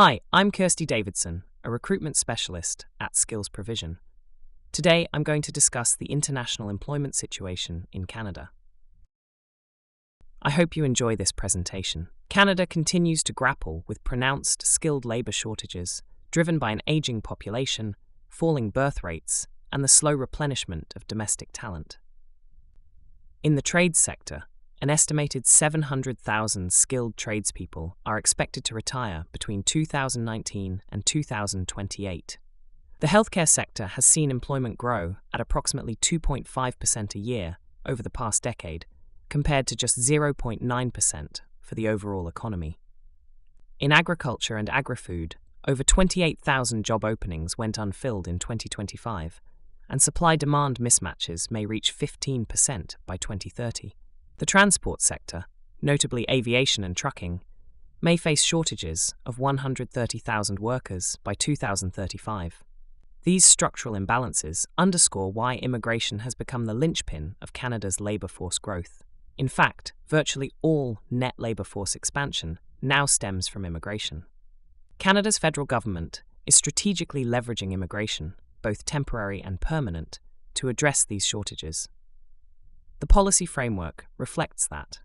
Hi, I'm Kirsty Davidson, a recruitment specialist at Skills Provision. Today, I'm going to discuss the international employment situation in Canada. I hope you enjoy this presentation. Canada continues to grapple with pronounced skilled labour shortages, driven by an ageing population, falling birth rates, and the slow replenishment of domestic talent. In the trades sector, an estimated 700,000 skilled tradespeople are expected to retire between 2019 and 2028. The healthcare sector has seen employment grow at approximately 2.5% a year over the past decade, compared to just 0.9% for the overall economy. In agriculture and agri-food, over 28,000 job openings went unfilled in 2025, and supply-demand mismatches may reach 15% by 2030. The transport sector, notably aviation and trucking, may face shortages of 130,000 workers by 2035. These structural imbalances underscore why immigration has become the linchpin of Canada's labour force growth. In fact, virtually all net labour force expansion now stems from immigration. Canada's federal government is strategically leveraging immigration, both temporary and permanent, to address these shortages. The policy framework reflects that.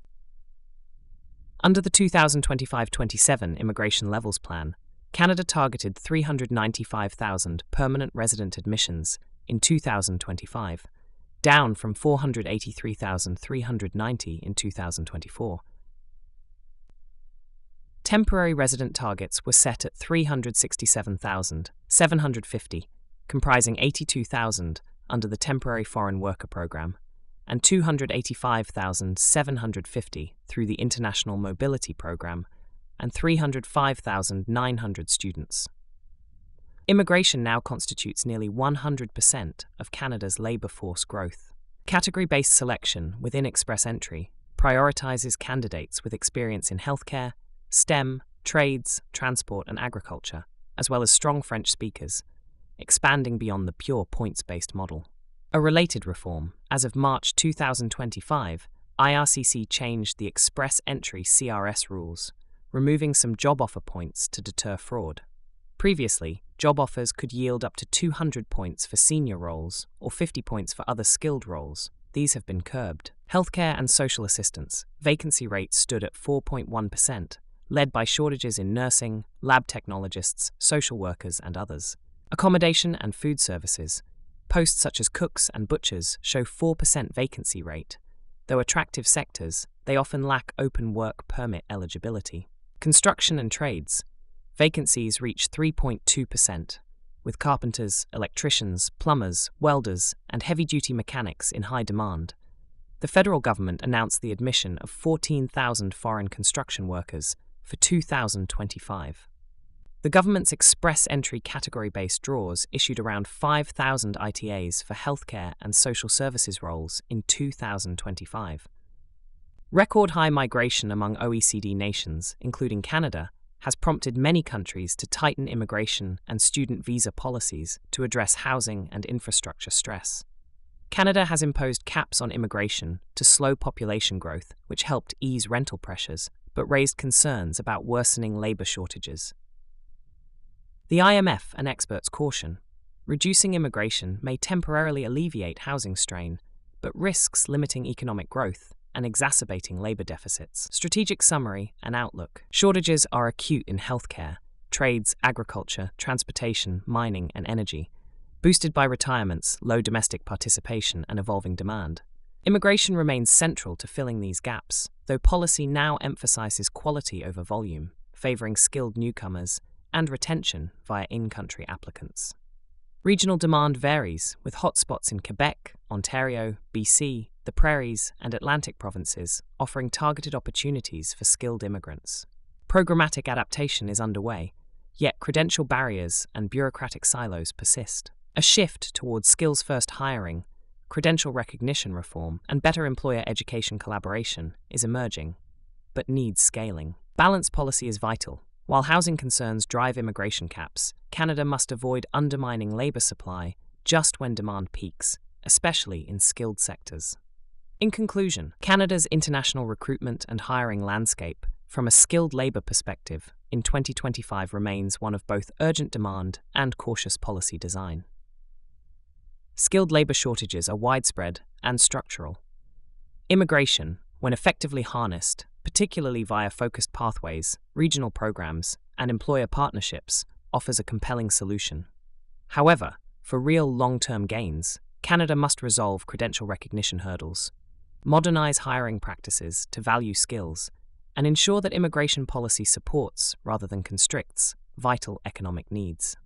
Under the 2025-27 Immigration Levels Plan, Canada targeted 395,000 permanent resident admissions in 2025, down from 483,390 in 2024. Temporary resident targets were set at 367,750, comprising 82,000 under the Temporary Foreign Worker Programme, and 285,750 through the International Mobility Programme, and 305,900 students. Immigration now constitutes nearly 100% of Canada's labour force growth. Category-based selection within Express Entry prioritises candidates with experience in healthcare, STEM, trades, transport and agriculture, as well as strong French speakers, expanding beyond the pure points-based model. A related reform, as of March 2025, IRCC changed the Express Entry CRS rules, removing some job offer points to deter fraud. Previously, job offers could yield up to 200 points for senior roles or 50 points for other skilled roles. These have been curbed. Healthcare and social assistance vacancy rates stood at 4.1%, led by shortages in nursing, lab technologists, social workers, and others. Accommodation and food services. Posts such as cooks and butchers show 4% vacancy rate. Though attractive sectors, they often lack open work permit eligibility. Construction and trades. Vacancies reach 3.2%, with carpenters, electricians, plumbers, welders, and heavy-duty mechanics in high demand. The federal government announced the admission of 14,000 foreign construction workers for 2025. The government's Express Entry category-based draws issued around 5,000 ITAs for healthcare and social services roles in 2025. Record-high migration among OECD nations, including Canada, has prompted many countries to tighten immigration and student visa policies to address housing and infrastructure stress. Canada has imposed caps on immigration to slow population growth, which helped ease rental pressures, but raised concerns about worsening labour shortages. The IMF and experts caution, reducing immigration may temporarily alleviate housing strain, but risks limiting economic growth and exacerbating labour deficits. Strategic summary and outlook. Shortages are acute in healthcare, trades, agriculture, transportation, mining and energy, boosted by retirements, low domestic participation and evolving demand. Immigration remains central to filling these gaps, though policy now emphasises quality over volume, favouring skilled newcomers and retention via in-country applicants. Regional demand varies, with hotspots in Quebec, Ontario, BC, the Prairies, and Atlantic provinces offering targeted opportunities for skilled immigrants. Programmatic adaptation is underway, yet credential barriers and bureaucratic silos persist. A shift towards skills-first hiring, credential recognition reform, and better employer education collaboration is emerging, but needs scaling. Balanced policy is vital. While housing concerns drive immigration caps, Canada must avoid undermining labour supply just when demand peaks, especially in skilled sectors. In conclusion, Canada's international recruitment and hiring landscape, from a skilled labour perspective, in 2025 remains one of both urgent demand and cautious policy design. Skilled labour shortages are widespread and structural. Immigration, when effectively harnessed, particularly via focused pathways, regional programs, and employer partnerships, offers a compelling solution. However, for real long-term gains, Canada must resolve credential recognition hurdles, modernize hiring practices to value skills, and ensure that immigration policy supports, rather than constricts, vital economic needs.